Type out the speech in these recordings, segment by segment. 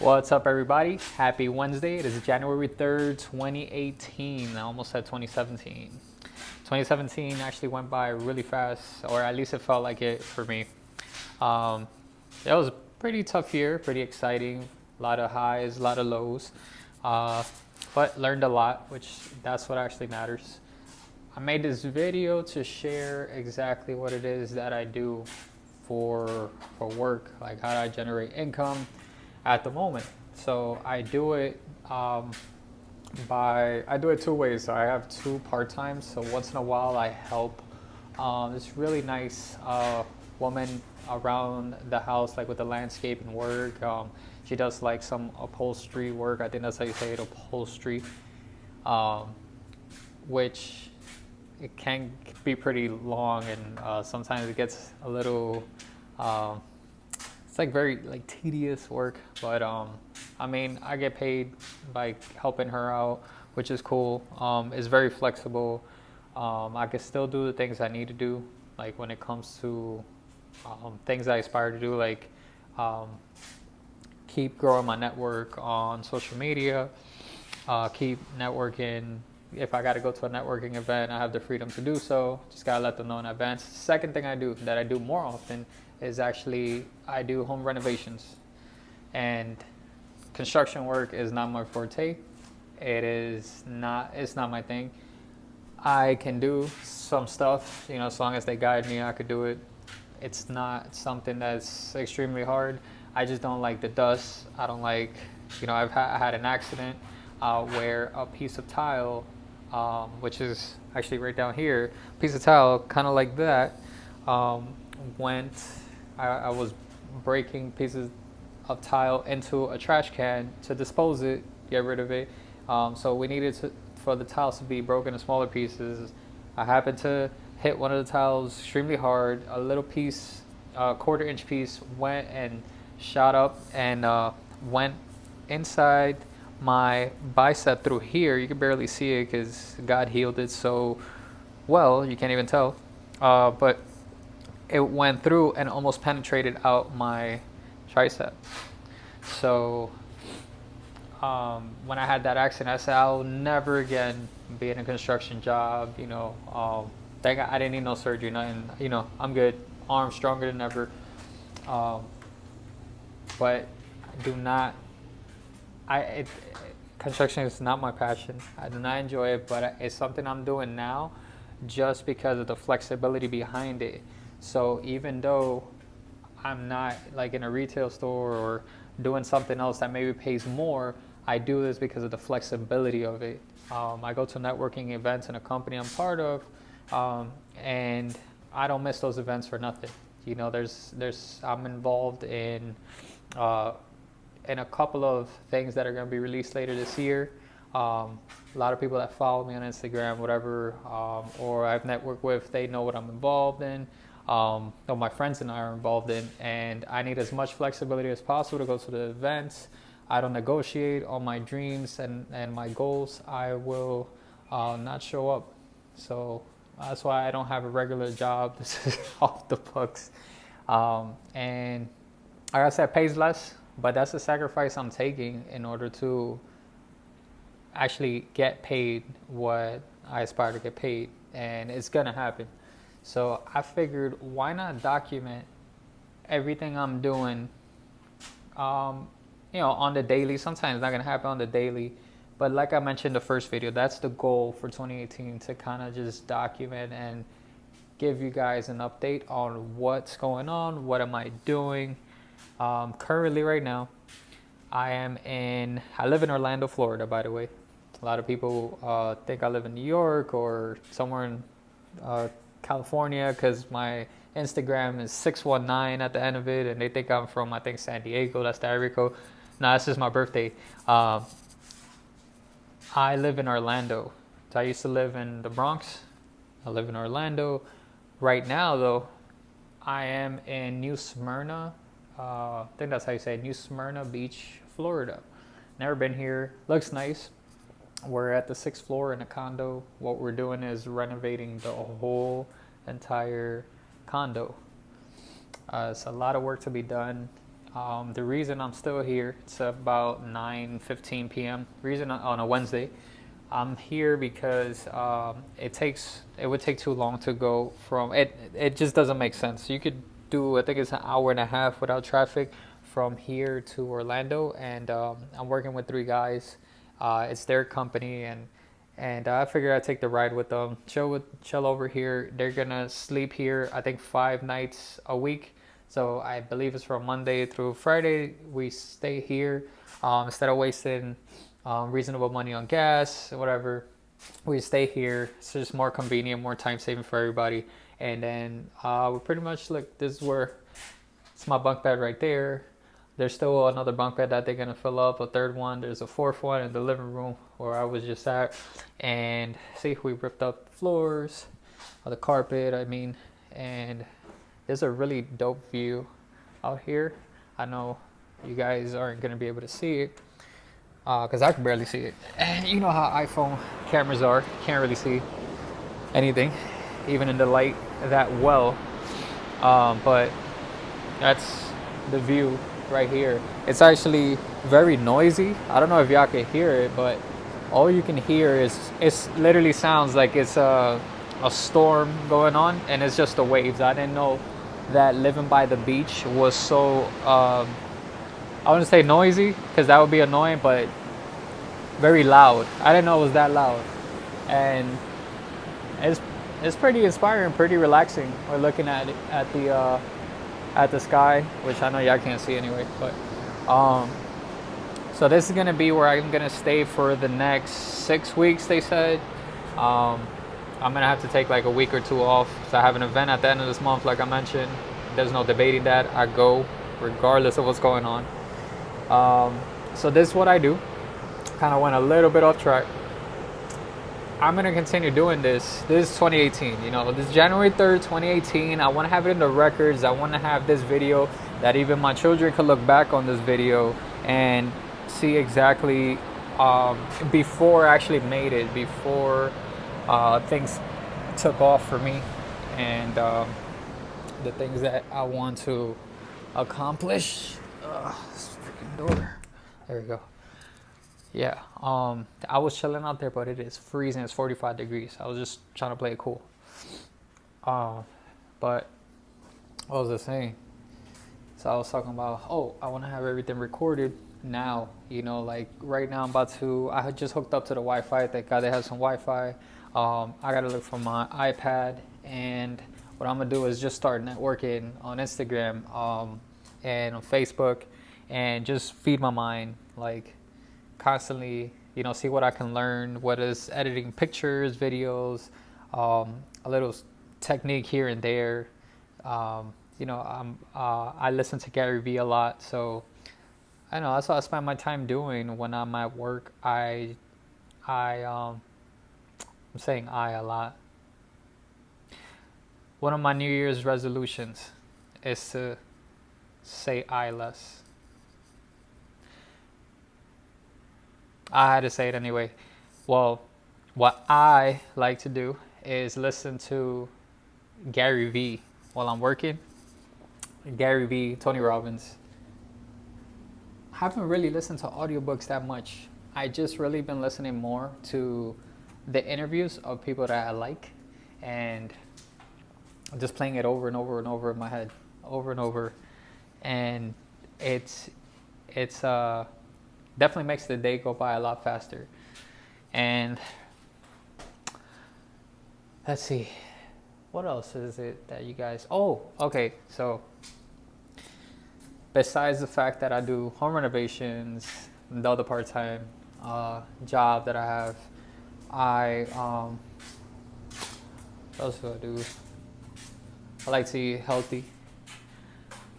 What's up, everybody? Happy Wednesday. It is January 3rd, 2018. I almost said 2017. 2017 actually went by really fast, or at least it felt like it for me. Um, it was a pretty tough year, pretty exciting. A lot of highs, a lot of lows, uh, but learned a lot, which that's what actually matters. I made this video to share exactly what it is that I do for work, like how do I generate income at the moment. So I do it I do it two ways. So I have two part times. So once in a while I help this really nice woman around the house, like with the landscaping work. She does like some upholstery work. I think that's how you say it, upholstery, um, which it can be pretty long, and sometimes it gets a little um, it's like very like tedious work, but I mean, I get paid by helping her out, which is cool. It's very flexible. I can still do the things I need to do, like when it comes to things I aspire to do, like um, keep growing my network on social media, keep networking. If I got to go to a networking event, I have the freedom to do so. Just got to let them know in advance. Second thing I do that I do more often is actually I do home renovations. And construction work is not my forte. It's not my thing. I can do some stuff, as long as they guide me, I could do it. It's not something that's extremely hard. I just don't like the dust. I don't like, I had an accident where a piece of tile, which is actually right down here, piece of tile, kind of like that, um, went. I was breaking pieces of tile into a trash can to dispose it, get rid of it. So we needed for the tiles to be broken in smaller pieces. I happened to hit one of the tiles extremely hard. A little piece, a quarter-inch piece, went and shot up and went inside my bicep through here. You can barely see it because God healed it so well, you can't even tell. But it went through and almost penetrated out my tricep. So when I had that accident, I said I'll never again be in a construction job. Thank God I didn't need no surgery, nothing. I'm good. Arm stronger than ever. Um, but I do not. Construction is not my passion. I do not enjoy it, but it's something I'm doing now, just because of the flexibility behind it. So even though I'm not like in a retail store or doing something else that maybe pays more, I do this because of the flexibility of it. I go to networking events in a company I'm part of, and I don't miss those events for nothing. I'm involved in a couple of things that are going to be released later this year. A lot of people that follow me on Instagram, whatever, or I've networked with, they know what I'm involved in. Or my friends and I are involved in, and I need as much flexibility as possible to go to the events. I don't negotiate on my dreams and my goals. I will not show up. So that's why I don't have a regular job. This is off the books. And like I said, it pays less, but that's a sacrifice I'm taking in order to actually get paid what I aspire to get paid. And it's going to happen. So I figured, why not document everything I'm doing, on the daily. Sometimes it's not gonna happen on the daily, but like I mentioned in the first video, that's the goal for 2018, to kind of just document and give you guys an update on what's going on, what am I doing. Currently, right now, I live in Orlando, Florida, by the way. A lot of people think I live in New York or somewhere in California, because my Instagram is 619 at the end of it, and they think I'm from, I think, San Diego. That's the area code. No, that's just my birthday. I live in Orlando. So I used to live in the Bronx. I live in Orlando. Right now, though, I am in New Smyrna. I think that's how you say it, New Smyrna Beach, Florida. Never been here. Looks nice. We're at the 6th floor in a condo. What we're doing is renovating the whole entire condo. It's a lot of work to be done. The reason I'm still here, it's about 9:15 p.m. Reason on a Wednesday, I'm here because it would take too long to go from it. It just doesn't make sense. You could do, I think it's an hour and a half without traffic from here to Orlando, and I'm working with three guys. It's their company, and I figured I'd take the ride with them. Chill over here. They're gonna sleep here, I think 5 nights a week. So I believe it's from Monday through Friday. We stay here instead of wasting reasonable money on gas, whatever. We stay here. It's just more convenient, more time saving for everybody. And then we pretty much look. This is where it's my bunk bed right there. There's still another bunk bed that they're gonna fill up, a third one. There's a fourth one in the living room where I was just at. And see, we ripped up the floors, the carpet, I mean, and there's a really dope view out here. I know you guys aren't gonna be able to see it because I can barely see it. And you know how iPhone cameras are, can't really see anything, even in the light that well. But that's the view right here. It's actually very noisy. I don't know if y'all can hear it, but all you can hear is it literally sounds like it's a storm going on, and it's just the waves. I didn't know that living by the beach was so I wouldn't say noisy because that would be annoying, but very loud. I didn't know it was that loud, and it's pretty inspiring, pretty relaxing. We're looking at it, at the sky, which I know y'all can't see anyway, but so this is gonna be where I'm gonna stay for the next 6 weeks, they said. I'm gonna have to take like a week or two off. So I have an event at the end of this month, like I mentioned. There's no debating that. I go regardless of what's going on. So this is what I do. Kind of went a little bit off track. I'm gonna continue doing this. This is 2018. You know, this is January 3rd, 2018. I want to have it in the records. I want to have this video that even my children could look back on this video and see exactly before I actually made it, before things took off for me, and the things that I want to accomplish. This freaking door. There we go. Yeah, I was chilling out there, but it is freezing. It's 45 degrees. I was just trying to play it cool. But what was I saying? So I was talking about, I want to have everything recorded now. You know, like right now I had just hooked up to the Wi-Fi. Thank God they have some Wi-Fi. I got to look for my iPad, and what I'm going to do is just start networking on Instagram and on Facebook, and just feed my mind, like constantly, you know, see what I can learn, what is editing pictures, videos, a little technique here and there. You know, I listen to Gary Vee a lot, so I know that's what I spend my time doing when I'm at work. I'm saying I a lot. One of my New Year's resolutions is to say I less. I had to say it anyway. Well, what I like to do is listen to Gary Vee while I'm working. Gary Vee, Tony Robbins. I haven't really listened to audiobooks that much. I just really been listening more to the interviews of people that I like, and just playing it over and over and over in my head, over and over. And it's definitely makes the day go by a lot faster. And let's see, what else is it that you guys, okay, so besides the fact that I do home renovations, the other part-time job that I have, what else do I do? I like to eat healthy.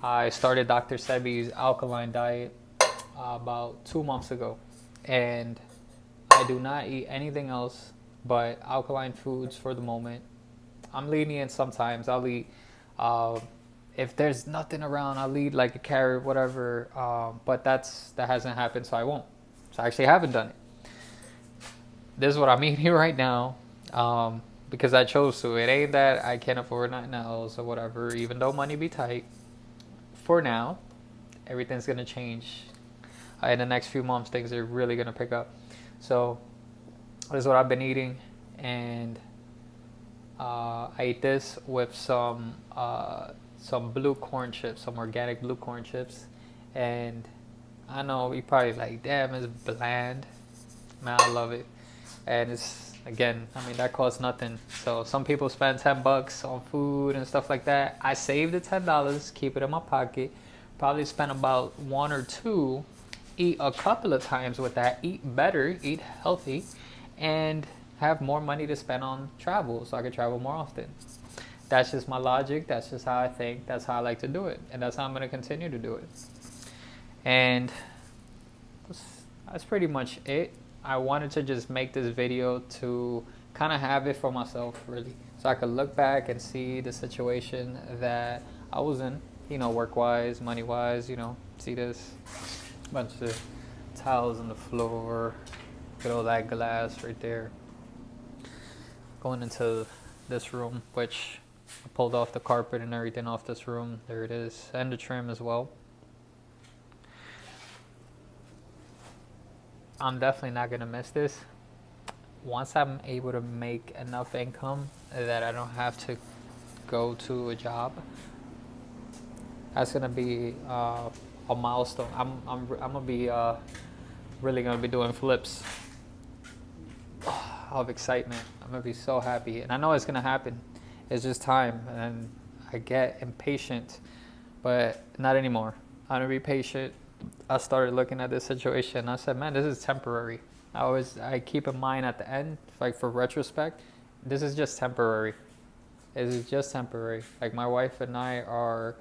I started Dr. Sebi's alkaline diet about 2 months ago, and I do not eat anything else but alkaline foods for the moment. I'm lenient sometimes. I'll eat, if there's nothing around, I'll eat like a carrot, whatever, but that hasn't happened, so I won't. So I actually haven't done it. This is what I'm eating right now, because I chose to. It ain't that I can't afford nothing else or whatever, even though money be tight. For now, everything's gonna change. In the next few months, things are really gonna pick up. So this is what I've been eating, and I ate this with some blue corn chips, some organic blue corn chips, and I know you probably like, damn, it's bland. Man, I love it, and it's, again, I mean, that costs nothing. So some people spend $10 on food and stuff like that. I saved the $10, keep it in my pocket. Probably spend about one or two, eat a couple of times with that, eat better, eat healthy, and have more money to spend on travel so I can travel more often. That's just my logic. That's just how I think. That's how I like to do it. And that's how I'm going to continue to do it. And that's pretty much it. I wanted to just make this video to kind of have it for myself, really. So I could look back and see the situation that I was in, work-wise, money-wise, see this bunch of towels on the floor. Look at all that glass right there. Going into this room, which I pulled off the carpet and everything off this room. There it is, and the trim as well. I'm definitely not gonna miss this. Once I'm able to make enough income that I don't have to go to a job, that's gonna be a milestone. I'm gonna be really gonna be doing flips of excitement. I'm gonna be so happy, and I know it's gonna happen. It's just time, and I get impatient, but not anymore. I'm gonna be patient. I started looking at this situation. I said, man, this is temporary. I keep in mind at the end, like for retrospect, this is just temporary. It is just temporary. Like my wife and I are,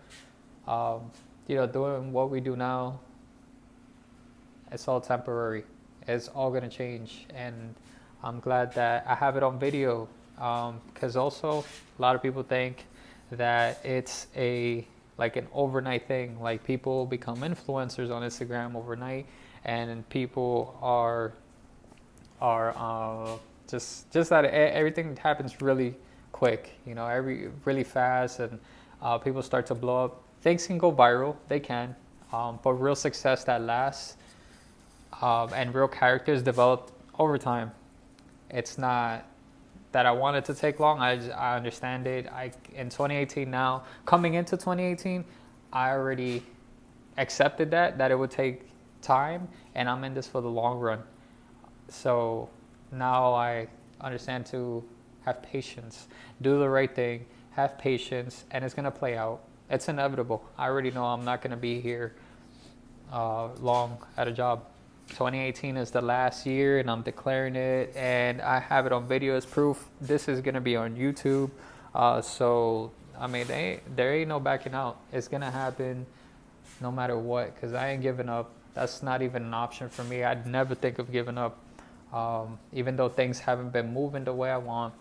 doing what we do now. It's all temporary. It's all gonna change, and I'm glad that I have it on video. Because also a lot of people think that it's like an overnight thing. Like people become influencers on Instagram overnight, and people are just that everything happens really quick, really fast, and people start to blow up. Things can go viral, they can, but real success that lasts, and real characters developed over time. It's not that I want it to take long. I understand it. In 2018 now, coming into 2018, I already accepted that it would take time, and I'm in this for the long run. So now I understand to have patience, do the right thing, have patience, and it's gonna play out. It's inevitable. I already know I'm not gonna be here long at a job. 2018 is the last year, and I'm declaring it, and I have it on video as proof. This is gonna be on YouTube, so I mean, there ain't no backing out. It's gonna happen no matter what, because I ain't giving up. That's not even an option for me. I'd never think of giving up, even though things haven't been moving the way I want.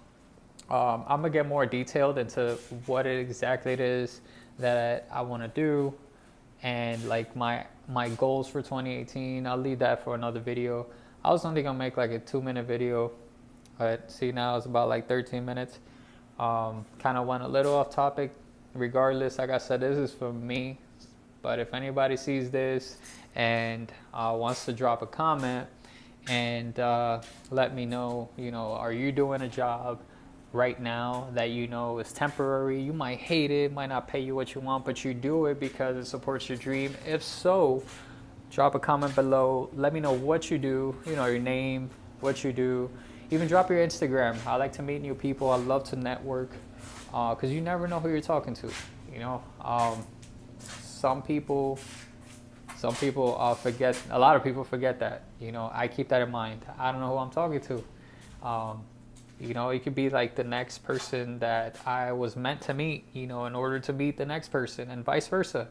I'm gonna get more detailed into what exactly it is that I want to do, and like my goals for 2018. I'll leave that for another video. I was only gonna make like a 2-minute video, but see, now it's about like 13 minutes. Kind of went a little off topic. Regardless, like I said, this is for me, but if anybody sees this and wants to drop a comment and let me know, are you doing a job right now that is temporary? You might hate it, might not pay you what you want, but you do it because it supports your dream. If so, drop a comment below. Let me know what you do, your name, what you do. Even drop your Instagram. I like to meet new people. I love to network, because you never know who you're talking to. Some people forget. A lot of people forget that. I keep that in mind. I don't know who I'm talking to. It could be like the next person that I was meant to meet, in order to meet the next person, and vice versa.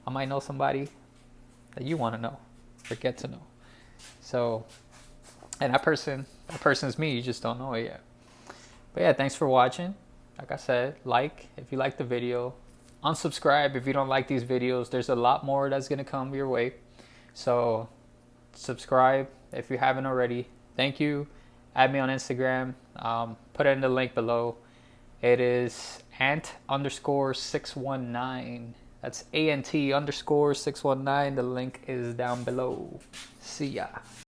I might know somebody that you want to know or get to know. So, and that person's me. You just don't know it yet. But yeah, thanks for watching. Like I said, like if you like the video. Unsubscribe if you don't like these videos. There's a lot more that's going to come your way. So subscribe if you haven't already. Thank you. Add me on Instagram. Put it in the link below. It is ant_619. That's ANT_619. The link is down below. See ya.